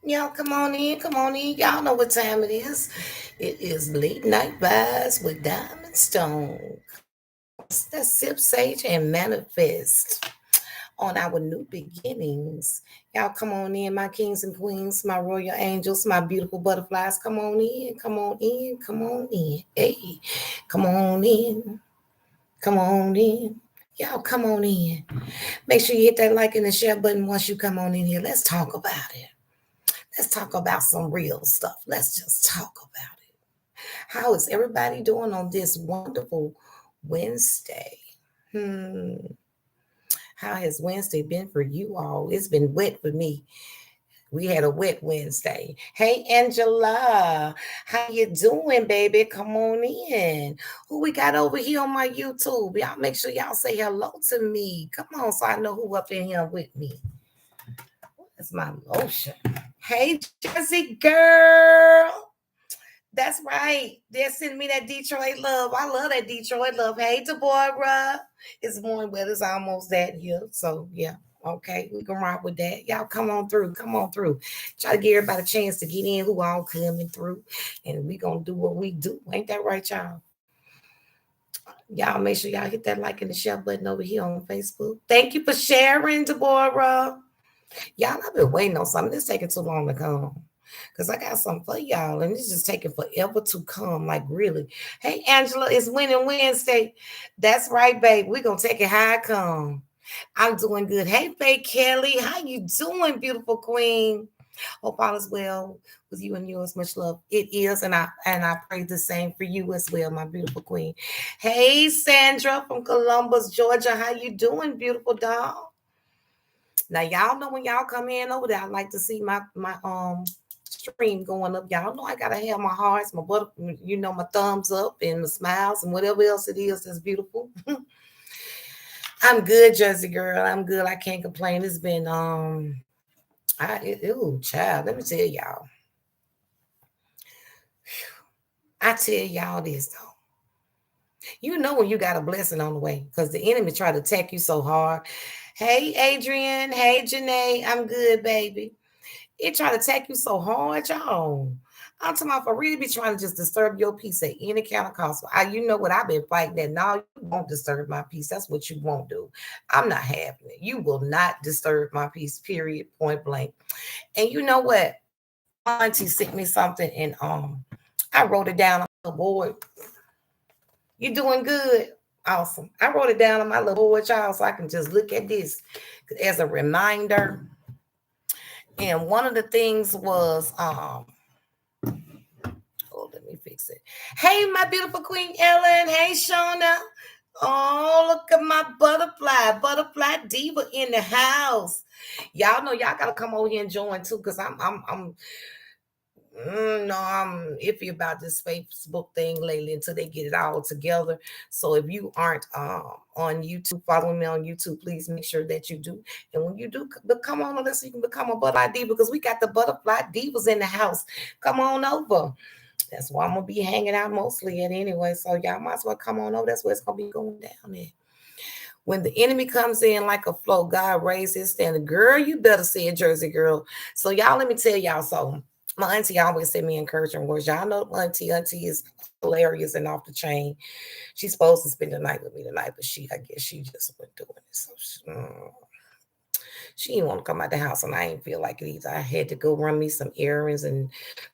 Y'all come on in, come on in. Y'all know what time it is. It is late night vibes with Diamond Stone. Come on, let's sip sage and manifest on our new beginnings. Y'all come on in, my kings and queens, my royal angels, my beautiful butterflies. Come on in, come on in, come on in. Hey, come on in, come on in. Y'all come on in. Make sure you hit that like and the share button once you come on in here. Let's talk about it. Let's talk about some real stuff. Let's just talk about it. How is everybody doing on this wonderful Wednesday? Hmm. How has Wednesday been for you all? It's been wet for me. We had a wet Wednesday. Hey Angela, how you doing, baby? Come on in. Who we got over here on my YouTube? Y'all make sure y'all say hello to me. Come on, so I know who up in here with me. Where's my lotion? Hey Jersey girl. That's right. They're sending me that Detroit love. I love that Detroit love. Hey, Deborah. It's morning weather's almost that here. So, yeah. Okay, we can rock with that. Y'all come on through. Come on through. Try to give everybody a chance to get in who all coming through. And we going to do what we do. Ain't that right, y'all? Y'all make sure y'all hit that like and the share button over here on Facebook. Thank you for sharing, Deborah. Y'all, I've been waiting on something. It's taking too long to come. Because I got something for y'all, and it's just taking forever to come. Like, really. Hey, Angela, it's Winning Wednesday. That's right, babe. We're going to take it how it come. I'm doing good. Hey, Faye Kelly. How you doing, beautiful queen? Hope all is well with you and yours. Much love. It is, and I pray the same for you as well, my beautiful queen. Hey, Sandra from Columbus, Georgia. How you doing, beautiful doll? Now y'all know when y'all come in over there, I like to see my stream going up. Y'all know I gotta have my hearts, my butter, my thumbs up and the smiles and whatever else it is that's beautiful. I'm good, Jersey girl. I'm good. I can't complain. It's been ooh, child. Let me tell y'all. I tell y'all this though. You know when you got a blessing on the way because the enemy try to attack you so hard. Hey, Adrian. Hey, Janae. I'm good, baby. It try to attack you so hard, y'all. I'm talking about for really be trying to just disturb your peace at any kind of cost. You know what I've been fighting that now you won't disturb my peace. That's what you won't do. I'm not having it. You will not disturb my peace, period, point blank. And you know what? My auntie sent me something and I wrote it down on the board. You doing good? Awesome. I wrote it down on my little board, y'all, so I can just look at this as a reminder. And one of the things was oh, let me fix it. Hey, my beautiful Queen Ellen. Hey, Shauna. Oh, look at my butterfly diva in the house. Y'all know y'all gotta come over here and join too, cause I'm iffy about this Facebook thing lately until they get it all together. So if you aren't on YouTube, following me on YouTube, please make sure that you do. And when you do, come on over so you can become a butterfly diva because we got the butterfly divas in the house. Come on over. That's why I'm gonna be hanging out mostly at anyway. So y'all might as well come on over. That's where it's gonna be going down there. When the enemy comes in like a flow, God raised his standard. Girl, you better say it, Jersey girl. So y'all, let me tell y'all something. My auntie always send me encouraging words. Y'all know auntie is hilarious and off the chain. She's supposed to spend the night with me tonight, but I guess she just wasn't doing it. So she didn't want to come out the house, and I didn't feel like it either. I had to go run me some errands and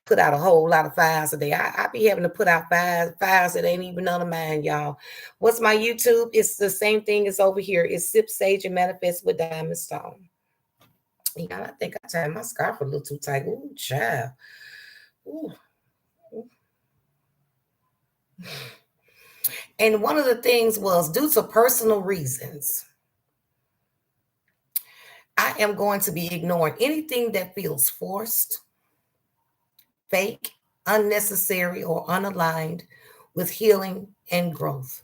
put out a whole lot of fires a day. I be having to put out fires that ain't even none of mine, y'all. What's my YouTube? It's the same thing as over here. It's Sip Sage and Manifest with Diamond Stone. Y'all, I think I tied my scarf a little too tight. Ooh, child. Ooh. And one of the things was due to personal reasons, I am going to be ignoring anything that feels forced, fake, unnecessary, or unaligned with healing and growth.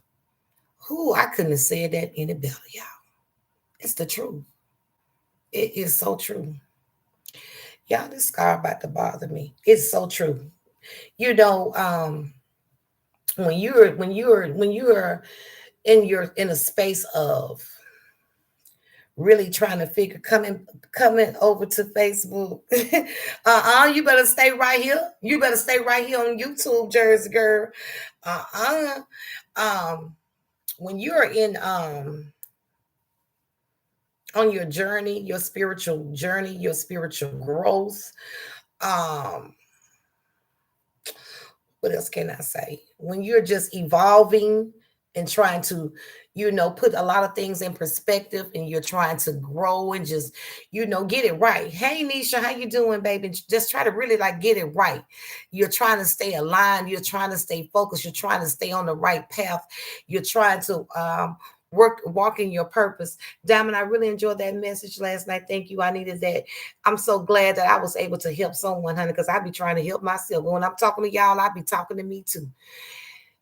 Who I couldn't have said that any better, y'all. It's the truth. It is so true. Y'all, this scar about to bother me. It's so true. You know, when you're in a space of really trying to figure coming over to Facebook. You better stay right here. You better stay right here on YouTube, Jersey girl. Uh-uh. When you're in on your journey, your spiritual journey, your spiritual growth, um, what else can I say? When you're just evolving and trying to, put a lot of things in perspective and you're trying to grow and just, get it right. Hey, Nisha, how you doing, baby? Just try to really like get it right. You're trying to stay aligned. You're trying to stay focused. You're trying to stay on the right path. You're trying to walk in your purpose. Diamond, I really enjoyed that message last night. Thank you. I needed that. I'm so glad that I was able to help someone, honey, because I be trying to help myself. When I'm talking to y'all, I be talking to me too.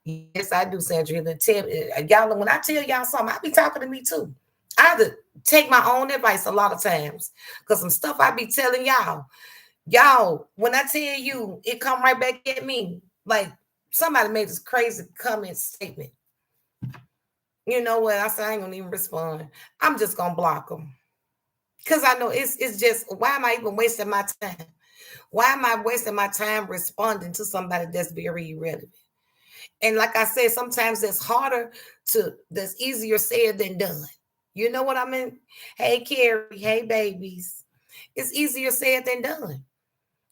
Yes, I do, Sandra. Y'all, when I tell y'all something, I be talking to me too. I have to take my own advice a lot of times because some stuff I be telling y'all, when I tell you, it come right back at me. Like somebody made this crazy comment statement. You know what? I said I ain't gonna even respond. I'm just gonna block them. Because I know it's just, why am I even wasting my time? Why am I wasting my time responding to somebody that's very irrelevant? And like I said, sometimes that's easier said than done. You know what I mean? Hey, Carrie. Hey, babies. It's easier said than done.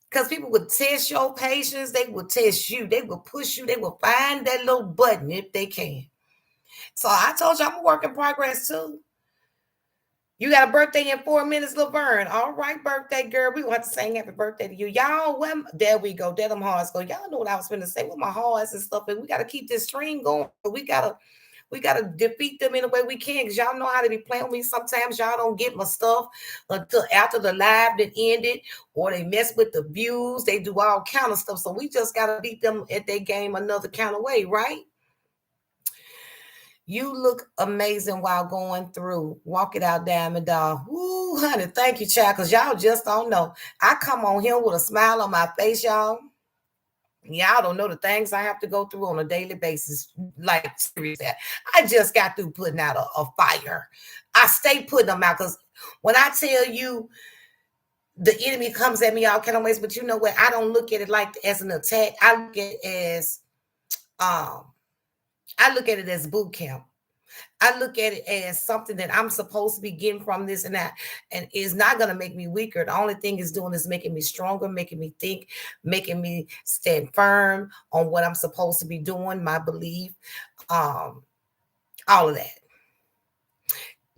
Because people would test your patience. They will test you. They will push you. They will find that little button if they can. So I told you I'm a work in progress too. You got a birthday in 4 minutes, Laverne. All right, birthday girl. We want to sing happy birthday to you. Y'all, there we go. There them hearts go. Y'all know what I was going to say with my hearts and stuff. And we got to keep this stream going. We gotta defeat them in the way we can. Because y'all know how to be playing with me. Sometimes y'all don't get my stuff until after the live that ended. Or they mess with the views. They do all kind of stuff. So we just got to beat them at their game another kind of way, right? You look amazing while going through. Walk it out, Diamond Doll. Woo, honey, thank you, child, because y'all just don't know. I come on here with a smile on my face, y'all. Y'all don't know the things I have to go through on a daily basis. Like, seriously, I just got through putting out a fire. I stay putting them out because when I tell you the enemy comes at me all kind of ways, but you know what? I don't look at it like as an attack. I look at it as boot camp. I look at it as something that I'm supposed to be getting from this and that, and it's not going to make me weaker. The only thing it's doing is making me stronger, making me think, making me stand firm on what I'm supposed to be doing, my belief, all of that.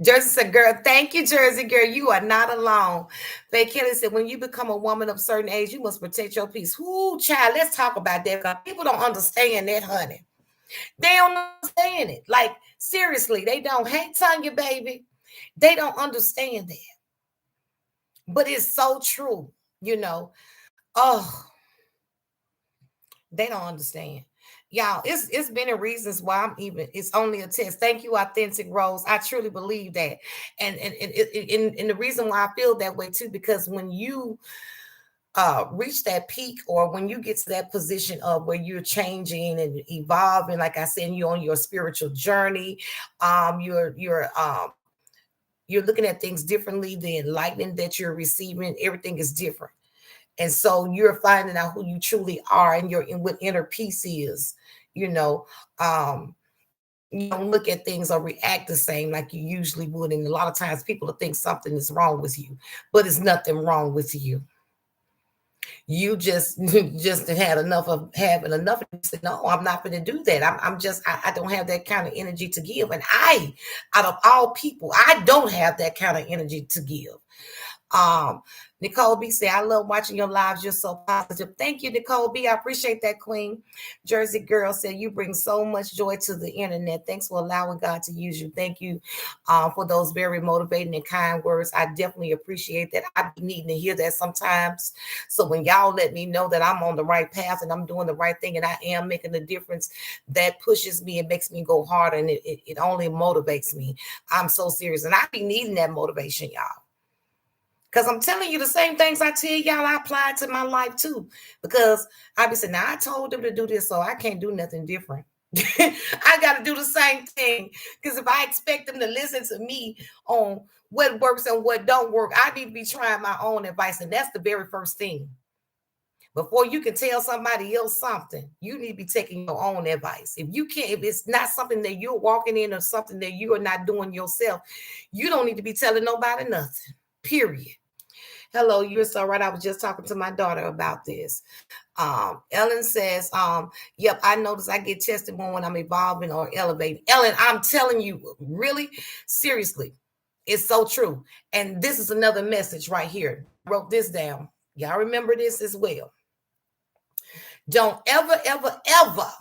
Jersey said, girl, thank you, Jersey girl. You are not alone. Faye Kelly said, when you become a woman of a certain age, you must protect your peace. Whoo, child, let's talk about that because people don't understand that, honey. They don't understand it. Like, seriously, they don't. Hey, Tanya, baby. They don't understand that. But it's so true, Oh, they don't understand. Y'all, it's been a reasons why it's only a test. Thank you, Authentic Rose. I truly believe that. And the reason why I feel that way too, because when you reach that peak, or when you get to that position of where you're changing and evolving, like I said, you're on your spiritual journey, you're looking at things differently, the enlightenment that you're receiving, everything is different. And so you're finding out who you truly are and what inner peace is. You don't look at things or react the same like you usually would. And a lot of times people will think something is wrong with you, but it's nothing wrong with you. You just had enough of having enough. You said, no, I'm not going to do that. I don't have that kind of energy to give. And out of all people, I don't have that kind of energy to give. Nicole B said, I love watching your lives. You're so positive. Thank you, Nicole B. I appreciate that, Queen. Jersey Girl said, you bring so much joy to the internet. Thanks for allowing God to use you. Thank you for those very motivating and kind words. I definitely appreciate that. I be needing to hear that sometimes. So when y'all let me know that I'm on the right path and I'm doing the right thing and I am making a difference, that pushes me and makes me go harder, and it only motivates me. I'm so serious. And I be needing that motivation, y'all. Because I'm telling you the same things I tell y'all, I apply to my life too. Because I be saying, now I told them to do this, so I can't do nothing different. I got to do the same thing. Because if I expect them to listen to me on what works and what don't work. I need to be trying my own advice, and that's the very first thing. Before you can tell somebody else something, you need to be taking your own advice. If you can't, if it's not something that you're walking in or something that you are not doing yourself, you don't need to be telling nobody nothing. Period. Hello, you're so right. I was just talking to my daughter about this. Ellen says, yep, I notice I get tested more when I'm evolving or elevating. Ellen, I'm telling you, really, seriously, it's so true. And this is another message right here. I wrote this down. Y'all remember this as well. Don't ever, ever, ever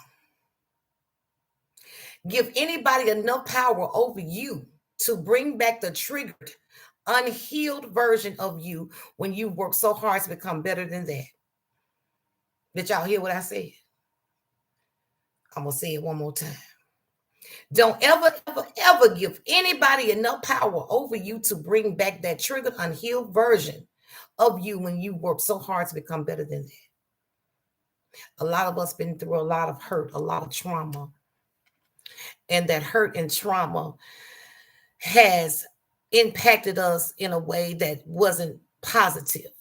give anybody enough power over you to bring back the triggered, unhealed version of you when you work so hard to become better than that. Did y'all hear what I said? I'm going to say it one more time. Don't ever, ever, ever give anybody enough power over you to bring back that triggered, unhealed version of you when you work so hard to become better than that. A lot of us been through a lot of hurt, a lot of trauma. And that hurt and trauma has impacted us in a way that wasn't positive.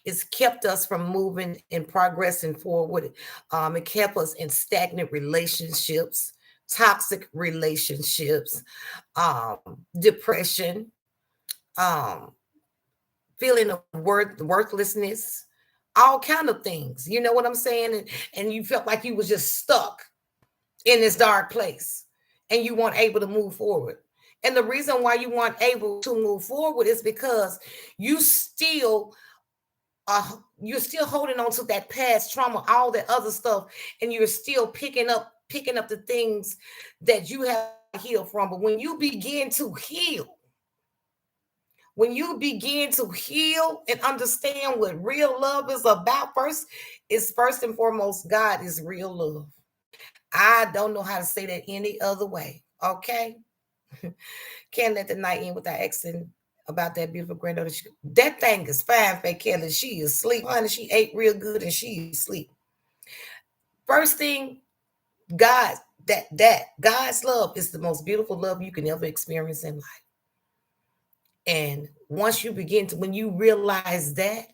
It's kept us from moving and progressing forward. It kept us in stagnant relationships, toxic relationships, depression, feeling of worthlessness, all kind of things. You know what I'm saying? And you felt like you was just stuck in this dark place and you weren't able to move forward. And the reason why you weren't able to move forward is because you're still holding on to that past trauma, all that other stuff, and you're still picking up the things that you have healed from. But when you begin to heal, and understand what real love is about, first and foremost, God is real love. I don't know how to say that any other way. Okay. Can't let the night end without asking about that beautiful granddaughter. That thing is fine, Faye Kelly. She is asleep. Honey, she ate real good and she is asleep. First thing, God's love is the most beautiful love you can ever experience in life. And once you when you realize that,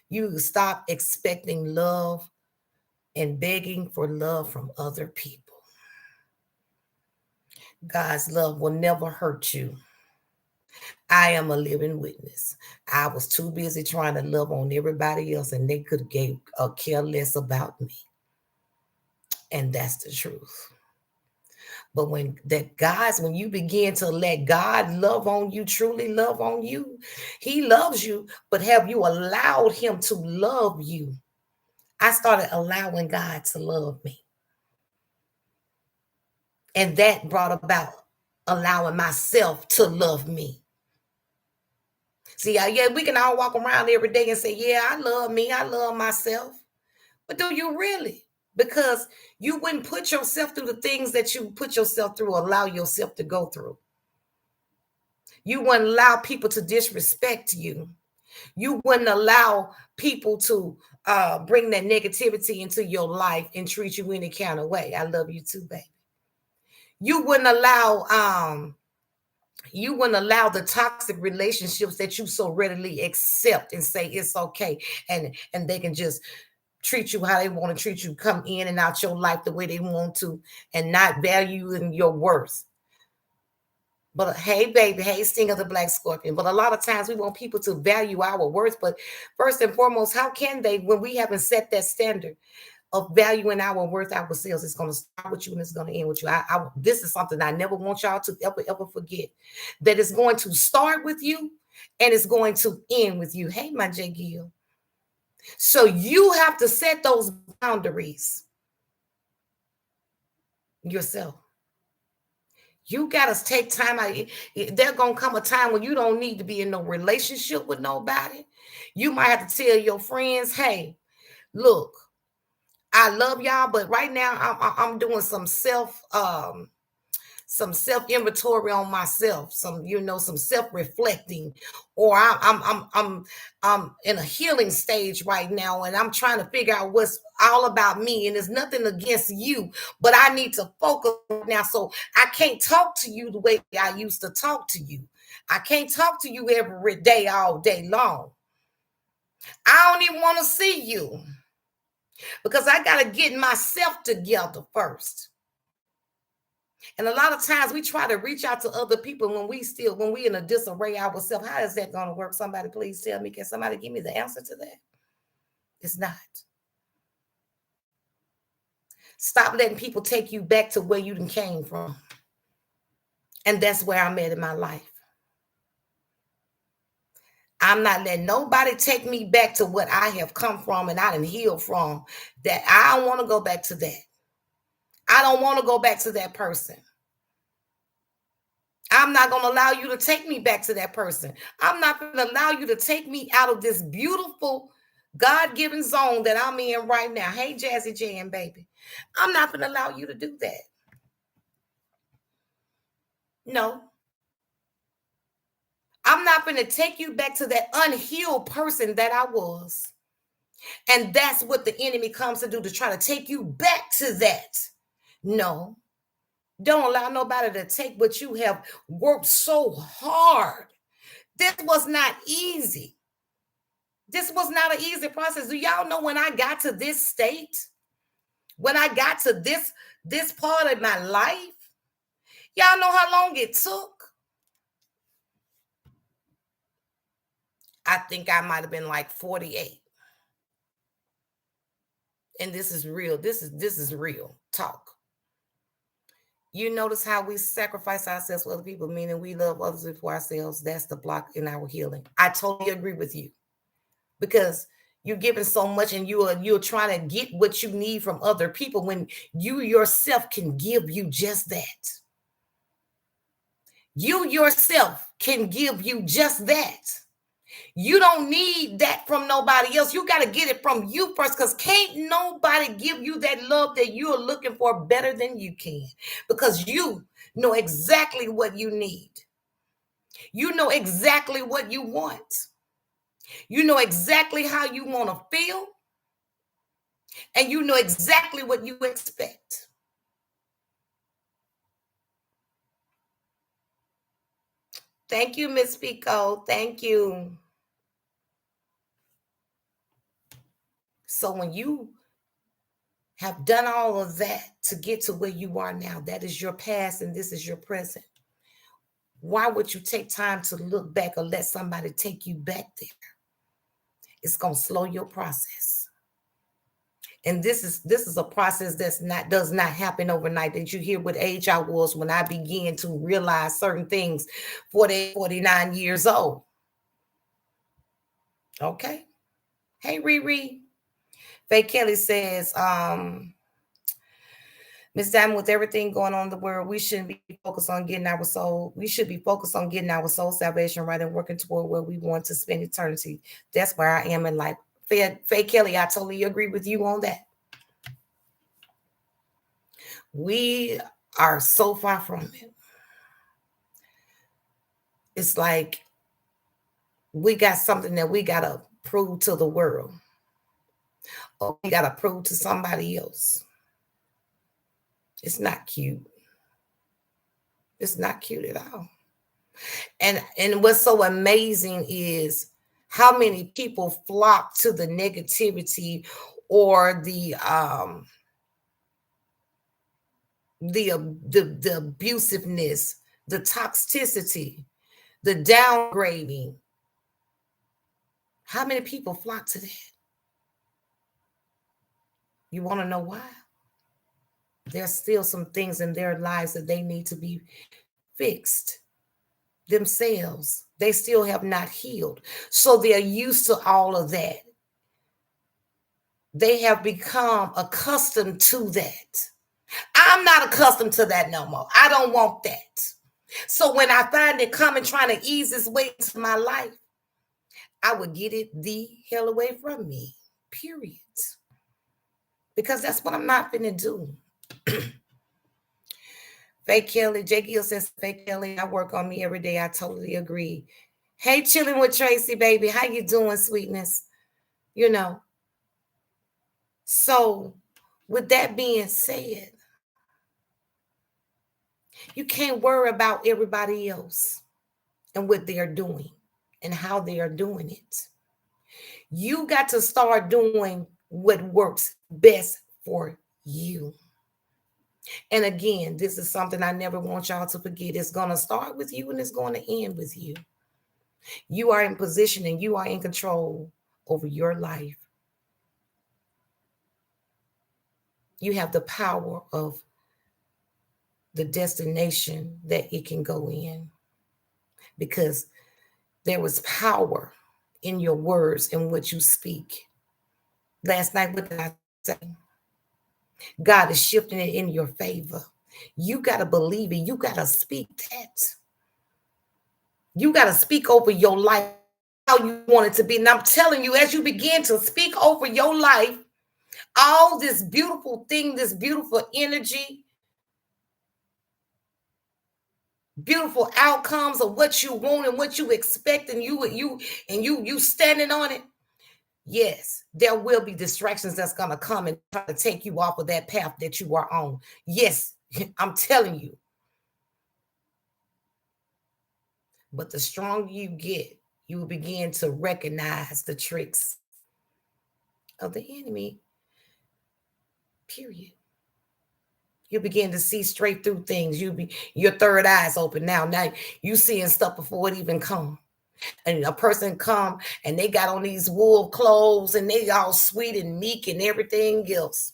you stop expecting love and begging for love from other people. God's love will never hurt you. I am a living witness. I was too busy trying to love on everybody else, and they could have care less about me. And that's the truth. But when you begin to let God love on you, truly love on you, He loves you, but have you allowed Him to love you? I started allowing God to love me. And that brought about allowing myself to love me. See, yeah, we can all walk around every day and say, yeah, I love me, I love myself. But do you really? Because you wouldn't put yourself through the things that you put yourself through, allow yourself to go through. You wouldn't allow people to disrespect you. You wouldn't allow people to bring that negativity into your life and treat you any kind of way. I love you too, baby. You wouldn't allow the toxic relationships that you so readily accept and say it's okay, and they can just treat you how they want to treat you, come in and out your life the way they want to, and not value in your worth. But hey, baby, hey, Sting of the Black Scorpion. But a lot of times we want people to value our worth. But first and foremost, how can they when we haven't set that standard of valuing our worth ourselves? It's going to start with you and it's going to end with you. This is something I never want y'all to ever forget. That it's going to start with you and it's going to end with you. Hey, my J. Gill. So you have to set those boundaries yourself. You got to take time out. There's going to come a time when you don't need to be in no relationship with nobody. You might have to tell your friends, hey, look, I love y'all, but right now I'm doing some self inventory on myself, some self-reflecting, or I'm in a healing stage right now, and I'm trying to figure out what's all about me. And there's nothing against you, but I need to focus now. So I can't talk to you the way I used to talk to you. I can't talk to you every day, all day long. I don't even want to see you because I got to get myself together first. And a lot of times we try to reach out to other people when we in a disarray ourselves. How is that going to work? Somebody please tell me. Can somebody give me the answer to that? It's not. Stop letting people take you back to where you came from. And that's where I'm at in my life. I'm not letting nobody take me back to what I have come from and I done healed from. That I don't want to go back to that. I don't want to go back to that person. I'm not going to allow you to take me back to that person. I'm not going to allow you to take me out of this beautiful God-given zone that I'm in right now. Hey, Jazzy Jan, baby. I'm not going to allow you to do that. No. I'm not going to take you back to that unhealed person that I was. And that's what the enemy comes to do, to try to take you back to that. No. Don't allow nobody to take what you have worked so hard. This was not easy. This was not an easy process. Do y'all know when I got to this state? When I got to this part of my life? Y'all know how long it took? I think I might have been like 48. And this is real. This is real talk. You notice how we sacrifice ourselves for other people, meaning we love others before ourselves. That's the block in our healing. I totally agree with you, because you're giving so much and you're trying to get what you need from other people when you yourself can give you just that. You yourself can give you just that. You don't need that from nobody else. You got to get it from you first, because can't nobody give you that love that you're looking for better than you can, because you know exactly what you need. You know exactly what you want. You know exactly how you want to feel, and you know exactly what you expect. Thank you, Miss Pico. Thank you. So when you have done all of that to get to where you are now, that is your past and this is your present. Why would you take time to look back or let somebody take you back there? It's going to slow your process. And this is a process does not happen overnight. Did you hear what age I was when I began to realize certain things? 49 years old. Okay. Hey, Riri. Faye Kelly says, Miss Diamond, with everything going on in the world, we shouldn't be focused on getting our soul. We should be focused on getting our soul salvation right and working toward where we want to spend eternity. That's where I am in life. Faye Kelly, I totally agree with you on that. We are so far from it. It's like we got something that we got to prove to the world, or we got to prove to somebody else. It's not cute. It's not cute at all. And what's so amazing is how many people flock to the negativity or the abusiveness, the toxicity, the downgrading. How many people flock to that? You want to know why? There's still some things in their lives that they need to be fixed themselves. They still have not healed. So they're used to all of that. They have become accustomed to that. I'm not accustomed to that no more. I don't want that. So when I find it coming, trying to ease its way into my life, I would get it the hell away from me, period. Because that's what I'm not going to do. Faye Kelly, Jake Gill says, Faye Kelly, I work on me every day. I totally agree. Hey, chilling with Tracy, baby. How you doing, sweetness? You know. So with that being said, you can't worry about everybody else. and what they are doing and how they are doing it. You got to start doing what works best for you. And again, this is something I never want y'all to forget. It's going to start with you and it's going to end with you. You are in position and you are in control over your life. You have the power of the destination that it can go in, because there was power in your words and what you speak. Last night, what did I say? God is shifting it in your favor. You got to believe it. You got to speak that. You got to speak over your life how you want it to be. And I'm telling you, as you begin to speak over your life, all this beautiful thing, this beautiful energy, beautiful outcomes of what you want and what you expect, and you standing on it. Yes, there will be distractions that's going to come and try to take you off of that path that you are on. Yes, I'm telling you. But the stronger you get, you will begin to recognize the tricks of the enemy. Period. You begin to see straight through things. Your third eye's open now. Now you seeing stuff before it even come. And a person come and they got on these wool clothes and they all sweet and meek and everything else.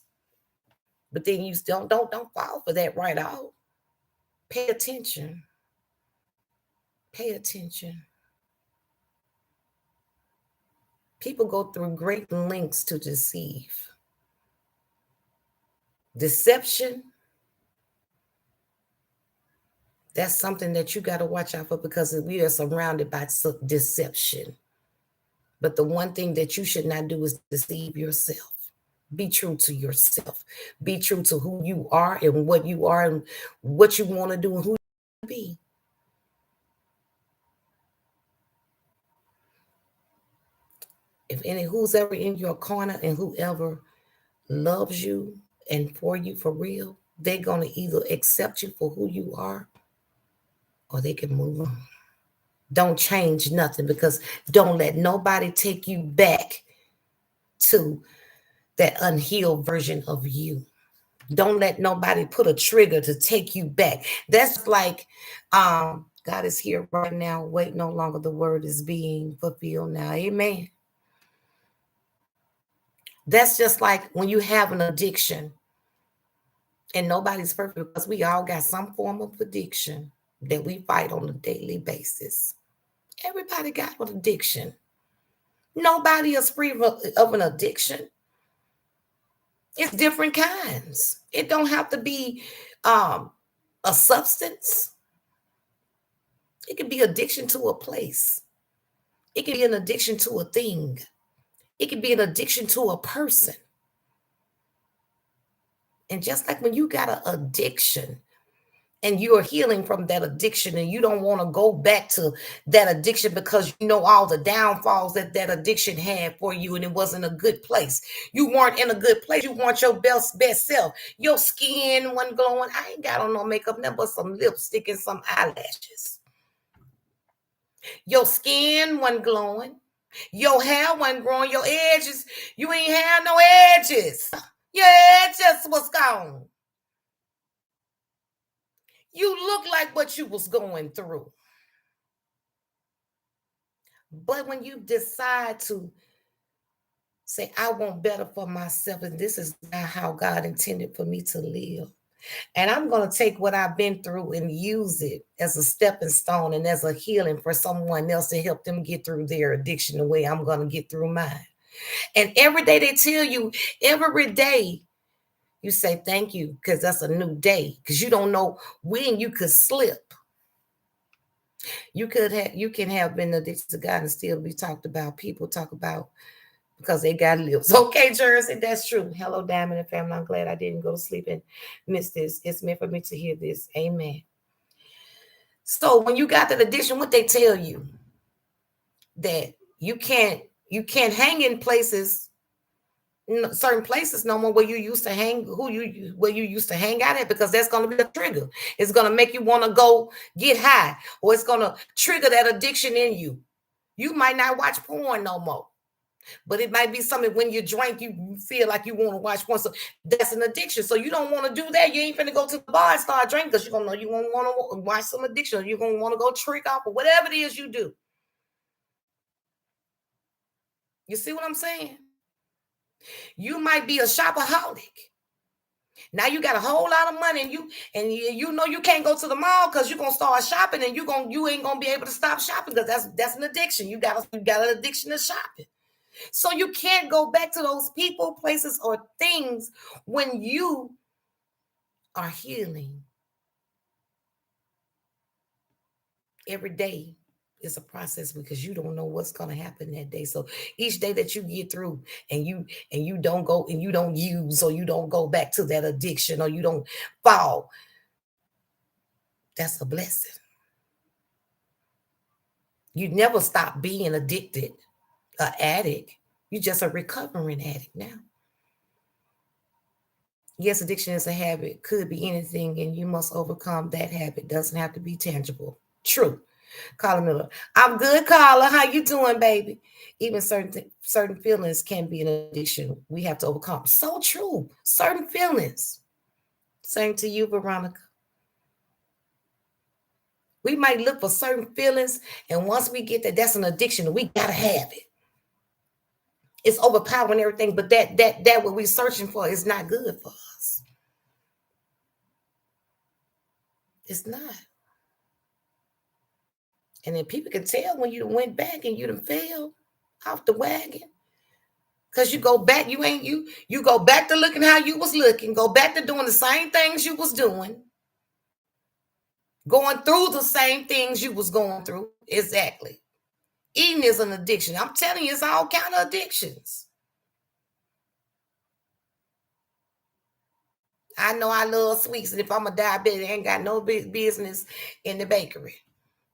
But then you don't fall for that right out. Pay attention. Pay attention. People go through great lengths to deceive. Deception, that's something that you got to watch out for, because we are surrounded by deception. But the one thing that you should not do is deceive yourself. Be true to yourself. Be true to who you are and what you are and what you want to do and who you want to be. Who's ever in your corner and whoever loves you and for you for real, they're going to either accept you for who you are or they can move on. Don't change nothing, because don't let nobody take you back to that unhealed version of you. Don't let nobody put a trigger to take you back. That's like God is here right now. Wait no longer. The word is being fulfilled now. Amen. That's just like when you have an addiction, and nobody's perfect, because we all got some form of addiction that we fight on a daily basis. Everybody got an addiction. Nobody is free of an addiction. It's different kinds. It don't have to be a substance. It could be addiction to a place. It could be an addiction to a thing. It could be an addiction to a person. And just like when you got an addiction and you're healing from that addiction and you don't want to go back to that addiction because you know all the downfalls that addiction had for you, and it wasn't a good place. You weren't in a good place. You want your best self. Your skin wasn't glowing. I ain't got on no makeup, nothing but some lipstick and some eyelashes. Your skin wasn't glowing. Your hair wasn't growing. Your edges, you ain't had no edges. Your edges was gone. You look like what you was going through. But when you decide to say, I want better for myself, and this is not how God intended for me to live, and I'm going to take what I've been through and use it as a stepping stone and as a healing for someone else to help them get through their addiction the way I'm going to get through mine. And every day they tell you, every day, you say thank you, because that's a new day, because you don't know when you could slip. You can have been addicted to God and still be talked about. People talk about because they got lips. Okay, Jersey, that's true. Hello, Diamond and family. I'm glad I didn't go to sleep and miss this. It's meant for me to hear this. Amen. So when you got that addiction, what they tell you, that you can't hang in places certain places no more where you used to hang, where you used to hang out at, because that's going to be a trigger. It's going to make you want to go get high, or it's going to trigger that addiction in you. You might not watch porn no more, but it might be something when you drink, you feel like you want to watch porn. So that's an addiction. So you don't want to do that. You ain't finna go to the bar and start drinking, because you're going to know you won't want to watch some addiction. You're going to want to go trick off or whatever it is you do. You see what I'm saying? You might be a shopaholic. Now you got a whole lot of money, and you know you can't go to the mall because you're gonna start shopping, and you ain't gonna be able to stop shopping, because that's an addiction. You got an addiction to shopping. So you can't go back to those people, places, or things when you are healing. Every day is a process, because you don't know what's going to happen that day. So each day that you get through, and you don't go, and you don't use, or you don't go back to that addiction, or you don't fall, that's a blessing. You never stop being addicted, an addict. You're just a recovering addict now. Yes, addiction is a habit, could be anything, and you must overcome that habit. Doesn't have to be tangible. True. Carla Miller, I'm good, Carla. How you doing, baby? Even certain feelings can be an addiction we have to overcome. So true. Certain feelings. Same to you, Veronica. We might look for certain feelings, and once we get that, that's an addiction, and we gotta have it. It's overpowering everything, but that what we're searching for is not good for us. It's not. And then people can tell when you went back and you done fell off the wagon. Because you go back, you go back to looking how you was looking, go back to doing the same things you was doing, going through the same things you was going through. Exactly. Eating is an addiction. I'm telling you, it's all kind of addictions. I know I love sweets, and if I'm a diabetic, I ain't got no business in the bakery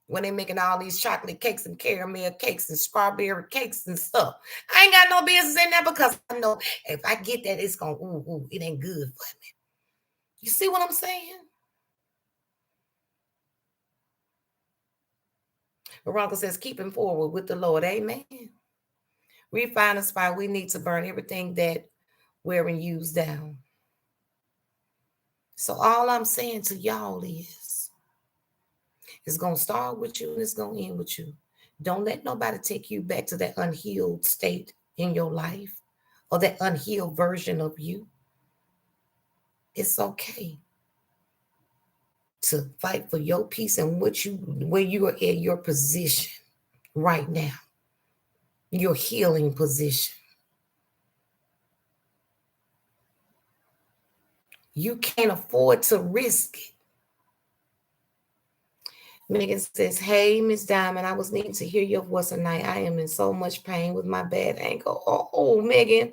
when they're making all these chocolate cakes and caramel cakes and strawberry cakes and stuff. I ain't got no business in there, because I know if I get that, it's going, ooh, it ain't good for me. You see what I'm saying? Veronica says, keeping forward with the Lord. Amen. We find a spot, we need to burn everything that wearing used down. So all I'm saying to y'all is, it's going to start with you and it's going to end with you. Don't let nobody take you back to that unhealed state in your life, or that unhealed version of you. It's okay to fight for your peace and where you are in your position right now, your healing position. You can't afford to risk it. Megan says, hey, Miss Diamond, I was needing to hear your voice tonight. I am in so much pain with my bad ankle. Oh, Megan,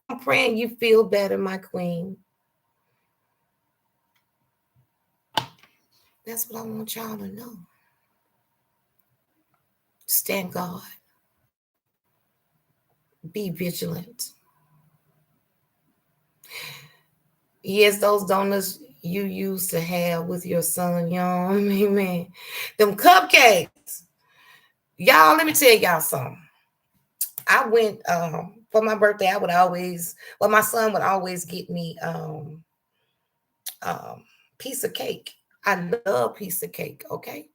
I'm praying you feel better, my queen. That's what I want y'all to know. Stand guard. Be vigilant. Yes, those donuts you used to have with your son, Young. Amen. Them cupcakes. Y'all, let me tell y'all something. I went for my birthday. My son would always get me piece of cake. I love piece of cake, okay?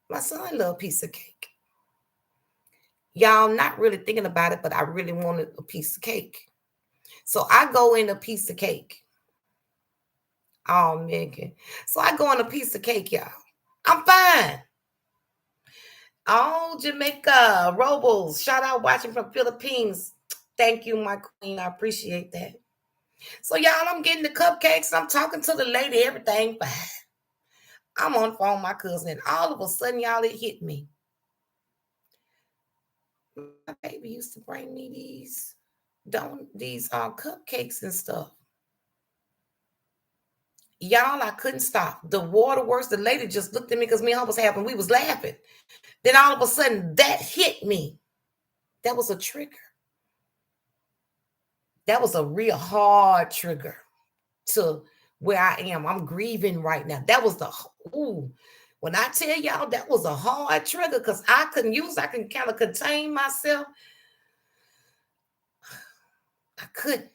My son loved piece of cake. Y'all, not really thinking about it, but I really wanted a piece of cake. So I go in a piece of cake. Oh, Megan. So I go in a piece of cake, y'all. I'm fine. Oh, Jamaica, Robles. Shout out watching from Philippines. Thank you, my queen. I appreciate that. So, y'all, I'm getting the cupcakes. I'm talking to the lady, everything fine. I'm on the phone with my cousin, and all of a sudden, y'all, it hit me. My baby used to bring me these cupcakes and stuff. Y'all, I couldn't stop. The waterworks, the lady just looked at me, because me and her was having, we was laughing. Then all of a sudden, that hit me. That was a trigger. That was a real hard trigger to where I am. I'm grieving right now. That was the ooh. When I tell y'all that was a hard trigger because I can kind of contain myself. I couldn't.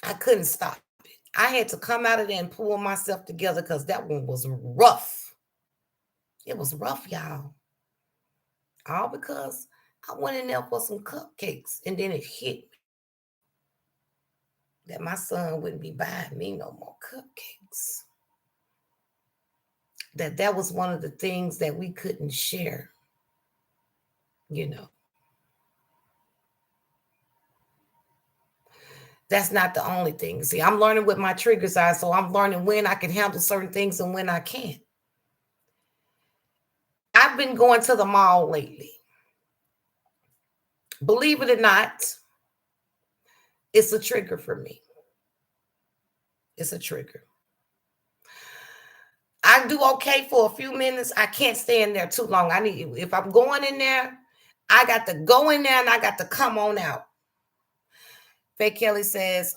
I couldn't stop it. I had to come out of there and pull myself together because that one was rough. It was rough, y'all. All because I went in there for some cupcakes and then it hit me that my son wouldn't be buying me no more cupcakes. That was one of the things that we couldn't share, you know. That's not the only thing. See, I'm learning what my triggers are, so I'm learning when I can handle certain things and when I can't. I've been going to the mall lately. Believe it or not, it's a trigger for me. It's a trigger. I do okay for a few minutes. I can't stay in there too long. If I'm going in there, I got to go in there and I got to come on out. Faye Kelly says,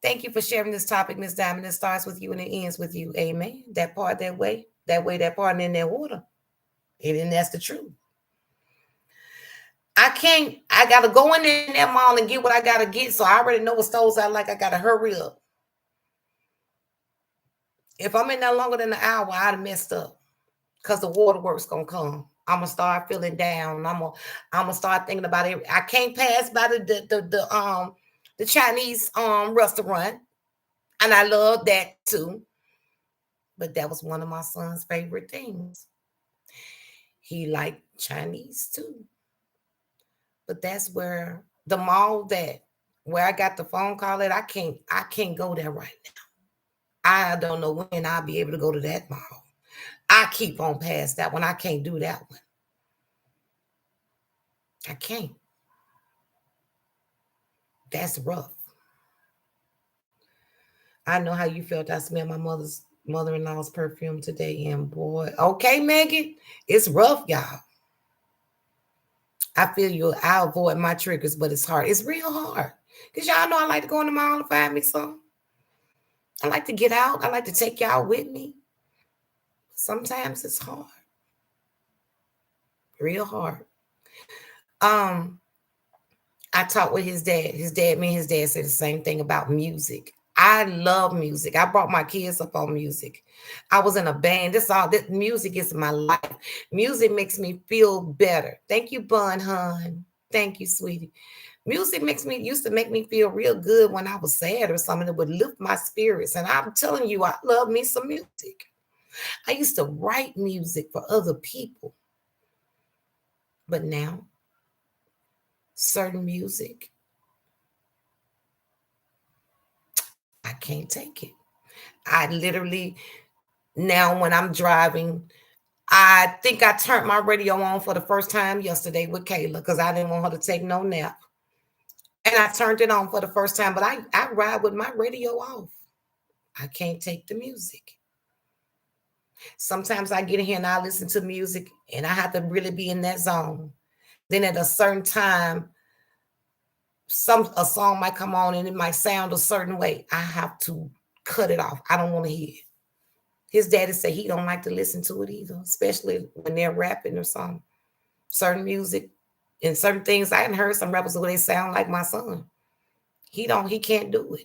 thank you for sharing this topic, Miss Diamond. It starts with you and it ends with you. Amen. That part, that way, that part, and in that water. And that's the truth. I gotta go in that mall and get what I gotta get. So I already know what stores I like. I gotta hurry up. If I'm in there longer than an hour, I'd have messed up. Because the waterworks gonna come. I'm gonna start feeling down. I'm gonna start thinking about it. I can't pass by the Chinese restaurant. And I love that too. But that was one of my son's favorite things. He liked Chinese too. But that's where the mall where I got the phone call at, I can't go there right now. I don't know when I'll be able to go to that mall. I keep on past that one. I can't do that one. I can't. That's rough. I know how you felt. I smelled my mother-in-law's perfume today, and boy, okay, Megan, it's rough, y'all. I feel you. I avoid my triggers, but it's hard. It's real hard. Because y'all know I like to go in the mall and find me some. I like to get out. I like to take y'all with me. Sometimes it's hard. Real hard. I talked with his dad. Me and his dad said the same thing about music. I love music. I brought my kids up on music. I was in a band. This music is my life. Music makes me feel better. Thank you, Bun Hun. Thank you, sweetie. Music used to make me feel real good when I was sad or something that would lift my spirits. And I'm telling you, I love me some music. I used to write music for other people. But now, certain music, I can't take it. I literally, now when I'm driving, I think I turned my radio on for the first time yesterday with Kayla because I didn't want her to take no nap. And I turned it on for the first time, but I ride with my radio off. I can't take the music. Sometimes I get in here and I listen to music and I have to really be in that zone. Then at a certain time, a song might come on and it might sound a certain way. I have to cut it off. I don't want to hear it. His daddy said he don't like to listen to it either, especially when they're rapping or something. Certain music and certain things. I hadn't heard some rappers where they sound like my son. He can't do it.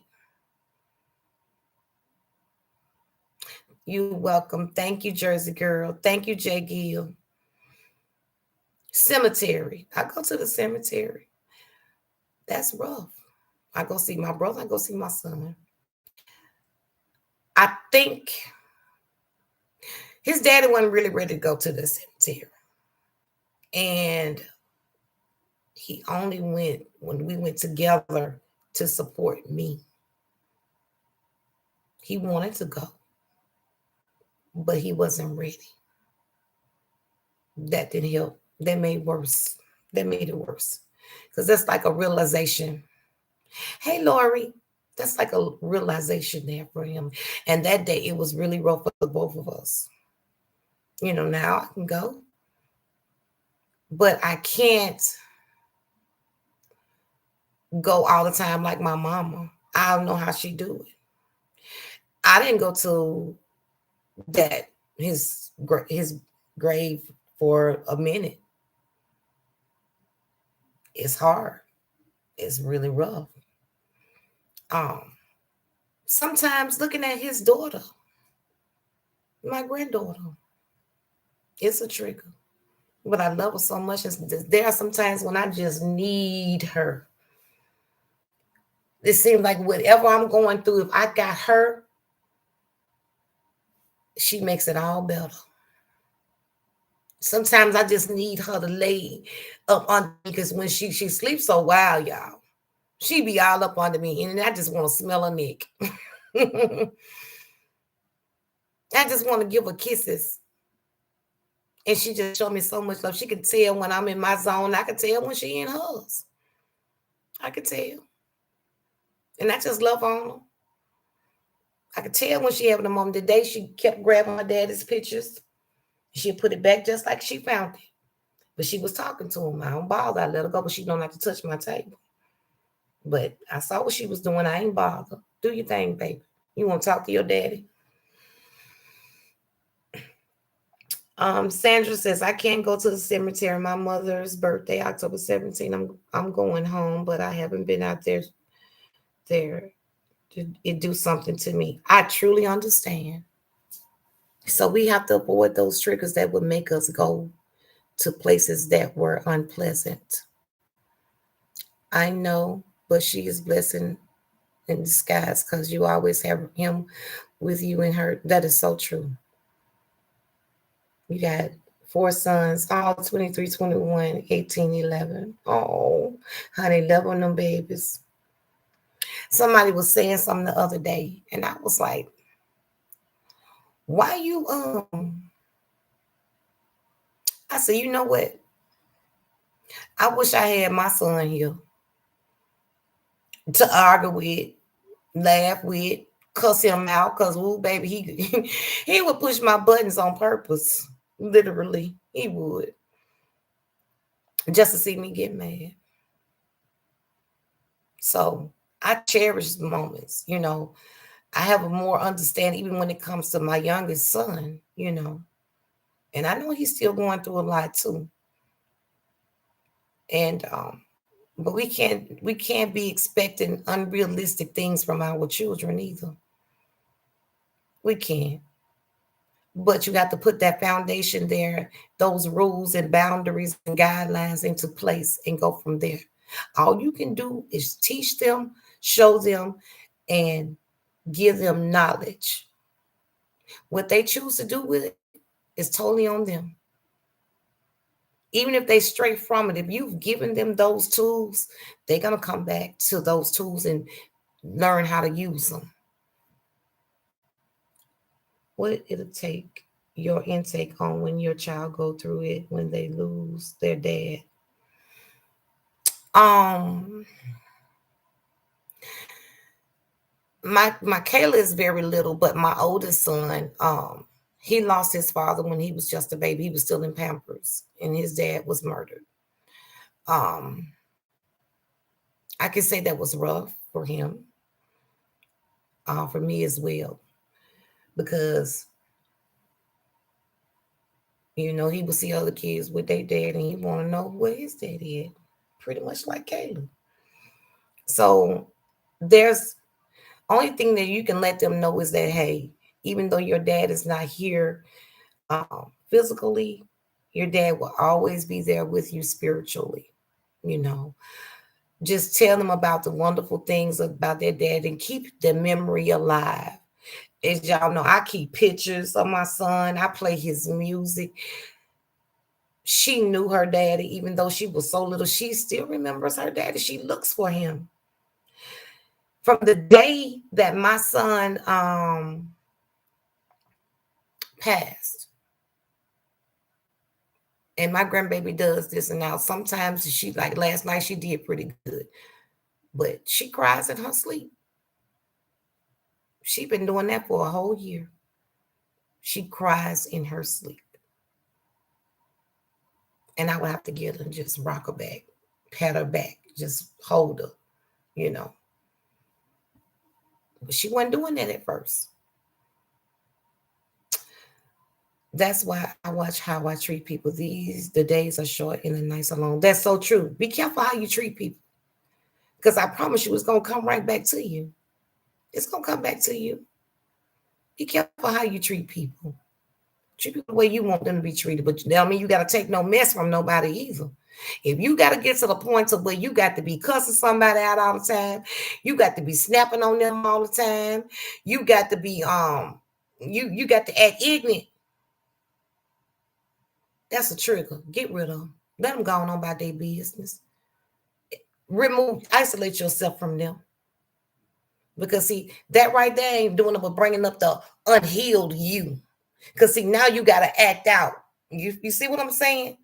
You're welcome. Thank you, Jersey Girl. Thank you, Jay Gill. Cemetery. I go to the cemetery. That's rough. I go see my brother. I go see my son. I think his daddy wasn't really ready to go to the cemetery. And he only went when we went together to support me. He wanted to go, but he wasn't ready. That didn't help. That made it worse. Because that's like a realization. Hey, Lori, that's like a realization there for him. And that day, it was really rough for the both of us. Now I can go, but I can't go all the time like my mama. I don't know how she do it. I didn't go to that his grave for a minute. It's hard. It's really rough. Um, Sometimes looking at his daughter, my granddaughter, it's a trigger. But I love her so much. There are some times when I just need her. It seems like whatever I'm going through, if I got her, she makes it all better. Sometimes I just need her to lay up on me because when she sleeps so wild, y'all, she be all up under me, and I just want to smell her neck. I just want to give her kisses. And she just showed me so much love. She could tell when I'm in my zone. I could tell when she in hers. I could tell. And I just love on her. I could tell when she having a moment. Today she kept grabbing her daddy's pictures. She put it back just like she found it. But she was talking to him. I don't bother. I let her go, but she don't have to touch my table. But I saw what she was doing. I ain't bothered. Do your thing, baby. You want to talk to your daddy? Sandra says, I can't go to the cemetery. My mother's birthday, October 17th. I'm going home, but I haven't been out there. It do something to me. I truly understand. So we have to avoid those triggers that would make us go to places that were unpleasant. I know, but she is blessing in disguise because you always have him with you and her. That is so true. You got 4 sons, all 23, 21, 18, 11. Oh, honey, love on them babies. Somebody was saying something the other day, and I was like, why you, I said, you know what? I wish I had my son here to argue with, laugh with, cuss him out, because, ooh, baby, he would push my buttons on purpose. Literally, he would. Just to see me get mad. So I cherish moments, I have a more understanding even when it comes to my youngest son, and I know he's still going through a lot too. And but we can't be expecting unrealistic things from our children either. We can't. But you got to put that foundation there, those rules and boundaries and guidelines into place and go from there. All you can do is teach them, show them, and give them knowledge. What they choose to do with it is totally on them. Even if they stray from it, if you've given them those tools, they're going to come back to those tools and learn how to use them. What it'll take your intake on when your child go through it when they lose their dad. My Kayla is very little, but my oldest son, he lost his father when he was just a baby. He was still in Pampers, and his dad was murdered. I can say that was rough for him, for me as well, because he would see other kids with their dad, and he want to know where his daddy is, pretty much like Kayla. So there's only thing that you can let them know is that, hey, even though your dad is not here physically, your dad will always be there with you spiritually. Just tell them about the wonderful things about their dad and keep the memory alive. As y'all know, I keep pictures of my son. I play his music. She knew her daddy, even though she was so little. She still remembers her daddy. She looks for him. From the day that my son passed, and my grandbaby does this, and now sometimes she, like last night, she did pretty good, but she cries in her sleep. She been doing that for a whole year. She cries in her sleep. And I would have to get her and just rock her back, pat her back, just hold her. you know. But she wasn't doing that at first. That's why I watch how I treat people. The days are short and the nights are long. That's so true. Be careful how you treat people. Because I promise you, it's going to come right back to you. It's going to come back to you. Be careful how you treat people. Treat people the way you want them to be treated. But that mean you got to take no mess from nobody either. If you got to get to the point of where you got to be cussing somebody out all the time, you got to be snapping on them all the time, you got to be you got to act ignorant. That's a trigger. Get rid of them. Let them go on about their business. Isolate yourself from them. Because see, that right there ain't doing it but bringing up the unhealed you. Because see, now you got to act out. You see what I'm saying?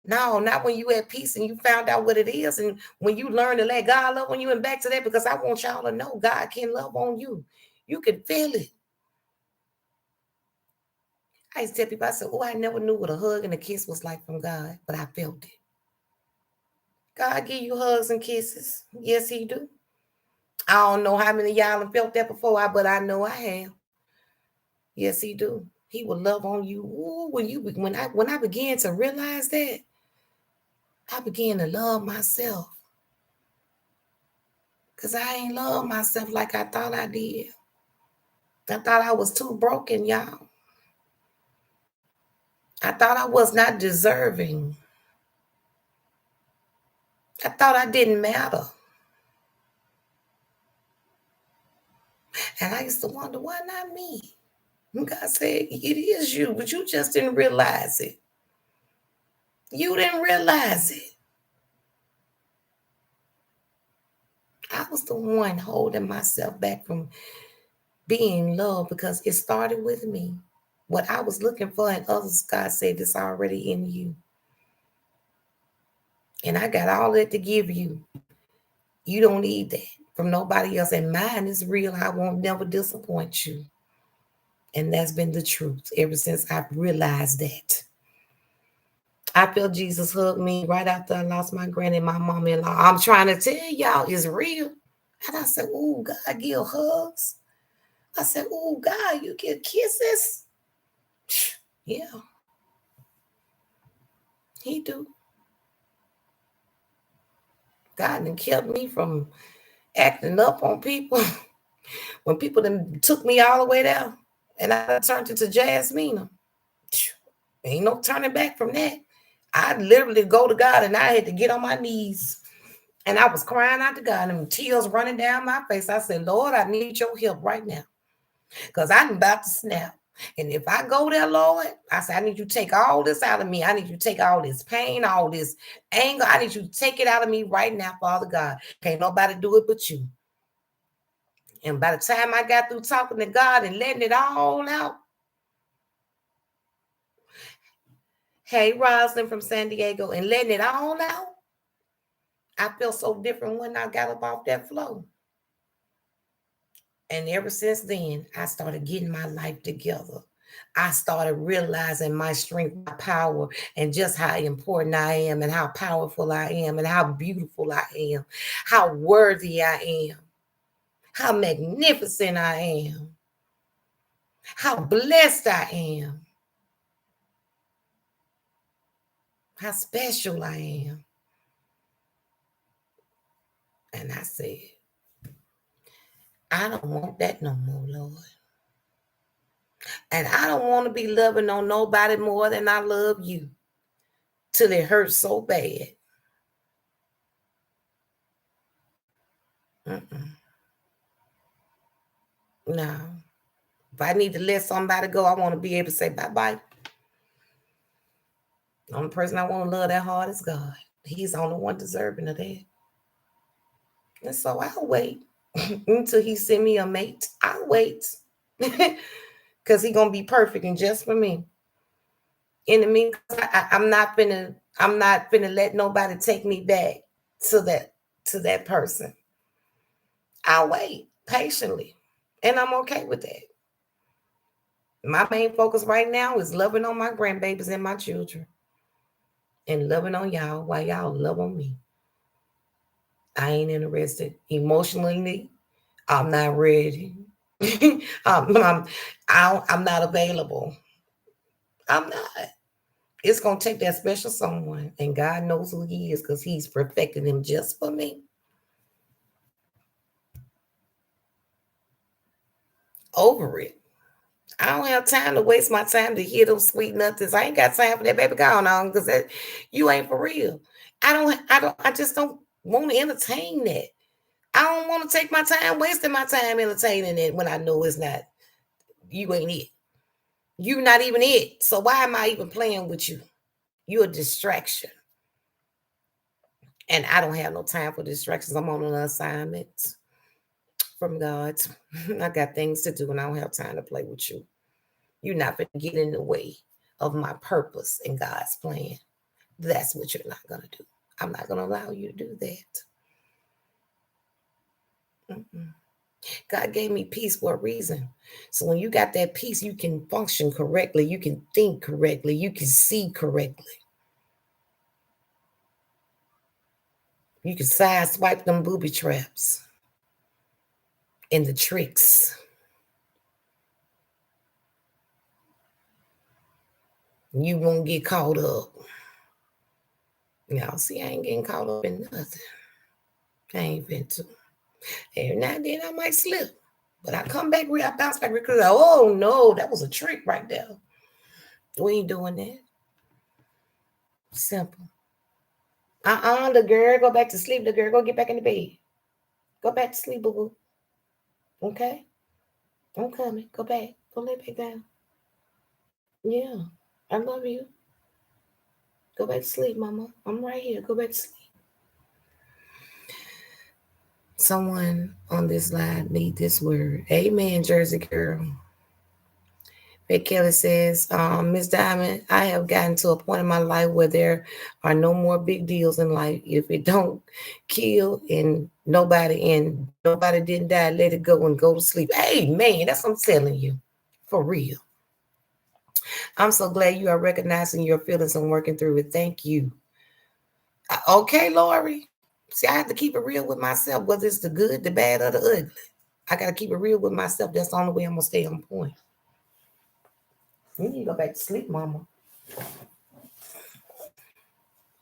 No, not when you at peace and you found out what it is. And when you learn to let God love on you and back to that, because I want y'all to know God can love on you. You can feel it. I used to tell people, I said, oh, I never knew what a hug and a kiss was like from God, but I felt it. God give you hugs and kisses. Yes, he do. I don't know how many of y'all have felt that before, but I know I have. Yes, he do. He will love on you. Ooh, when I began to realize that, I began to love myself. Because I ain't love myself like I thought I did. I thought I was too broken, y'all. I thought I was not deserving. I thought I didn't matter. And I used to wonder, why not me? And God said, it is you, but you just didn't realize it. You didn't realize it. I was the one holding myself back from being loved because it started with me. What I was looking for in others, God said, it's already in you. And I got all that to give you. You don't need that from nobody else. And mine is real. I won't never disappoint you. And that's been the truth ever since I've realized that. I felt Jesus hug me right after I lost my granny and my mom-in-law. I'm trying to tell y'all, it's real. And I said, oh, God, give hugs. I said, oh, God, you give kisses? Yeah. He do. God done kept me from acting up on people. When people then took me all the way down and I turned into Jasmine. Ain't no turning back from that. I literally go to God and I had to get on my knees. And I was crying out to God and tears running down my face. I said, Lord, I need your help right now. Because I'm about to snap. And if I go there, Lord, I said, I need you to take all this out of me. I need you to take all this pain, all this anger. I need you to take it out of me right now, Father God. Can't nobody do it but you. And by the time I got through talking to God and letting it all out, hey, Roslyn from San Diego, and letting it all out, I felt so different when I got up off that floor. And ever since then, I started getting my life together. I started realizing my strength, my power, and just how important I am, and how powerful I am, and how beautiful I am, how worthy I am, how magnificent I am, how blessed I am, how special I am. And I said, I don't want that no more, Lord. And I don't want to be loving on nobody more than I love you till it hurts so bad. No. If I need to let somebody go, I want to be able to say bye-bye. The only person I want to love that hard is God. He's the only one deserving of that. And so I'll wait until he send me a mate. I'll wait. Because he's going to be perfect and just for me. In the meantime, I'm not finna let nobody take me back to that person. I'll wait patiently. And I'm okay with that. My main focus right now is loving on my grandbabies and my children. And loving on y'all while y'all love on me. I ain't interested. Emotionally, I'm not ready. I'm not available. I'm not. It's gonna take that special someone, and God knows who He is because He's perfecting him just for me. Over it. I don't have time to waste my time to hear those sweet nothings. I ain't got time for that, baby. Going on because that you ain't for real. I just don't want to entertain that. I don't want to take my time wasting my time entertaining it when I know it's not. You ain't it. You not even it. So why am I even playing with you? You're a distraction. And I don't have no time for distractions. I'm on an assignment from God. I got things to do and I don't have time to play with you. You're not going to get in the way of my purpose and God's plan. That's what you're not going to do. I'm not going to allow you to do that. Mm-mm. God gave me peace for a reason. So when you got that peace, you can function correctly. You can think correctly. You can see correctly. You can sideswipe them booby traps and the tricks. You won't get caught up. Y'all see, I ain't getting caught up in nothing. I ain't been to. Every now and then I might slip. But I come back I bounce back because oh no, that was a trick right there. We ain't doing that. Simple. The girl, go back to sleep. The girl, go get back in the bed. Go back to sleep, boo boo. Okay? I'm coming. Go back. Go lay back down. Yeah. I love you. Go back to sleep, mama. I'm right here. Go back to sleep. Someone on this line need this word. Amen, Jersey girl. Rick Kelly says, Miss Diamond, I have gotten to a point in my life where there are no more big deals in life. If it don't kill and nobody didn't die, let it go and go to sleep. Hey, man, that's what I'm telling you. For real. I'm so glad you are recognizing your feelings and working through it. Thank you. Okay, Lori. See, I have to keep it real with myself, whether it's the good, the bad, or the ugly. I got to keep it real with myself. That's the only way I'm going to stay on point. You need to go back to sleep, mama.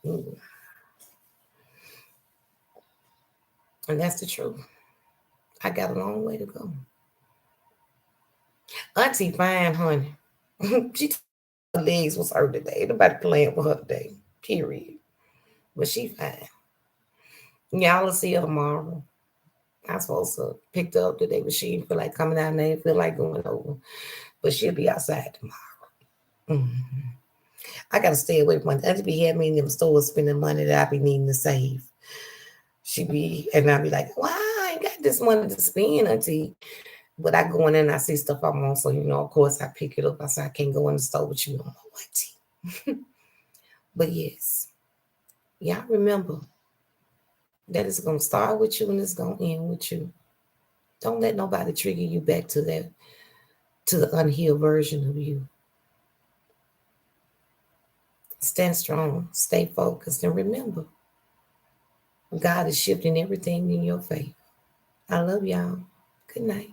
Mm. And that's the truth. I got a long way to go. Auntie fine, honey. Her legs was hurt today. Nobody playing with her today. Period. But she fine. Y'all will see her tomorrow. I supposed to picked her up today, but she didn't feel like coming out there. Feel like going over. But she'll be outside tomorrow. Mm-hmm. I gotta stay away from my auntie be having me in them stores spending money that I be needing to save. She be and I be like, well, I ain't got this money to spend, auntie. But I go in there and I see stuff I want. So, of course I pick it up. I say I can't go in the store with you no more, auntie. But yes, y'all remember that it's gonna start with you and it's gonna end with you. Don't let nobody trigger you back to the unhealed version of you. Stand strong, stay focused, and remember, God is shifting everything in your faith. I love y'all. Good night.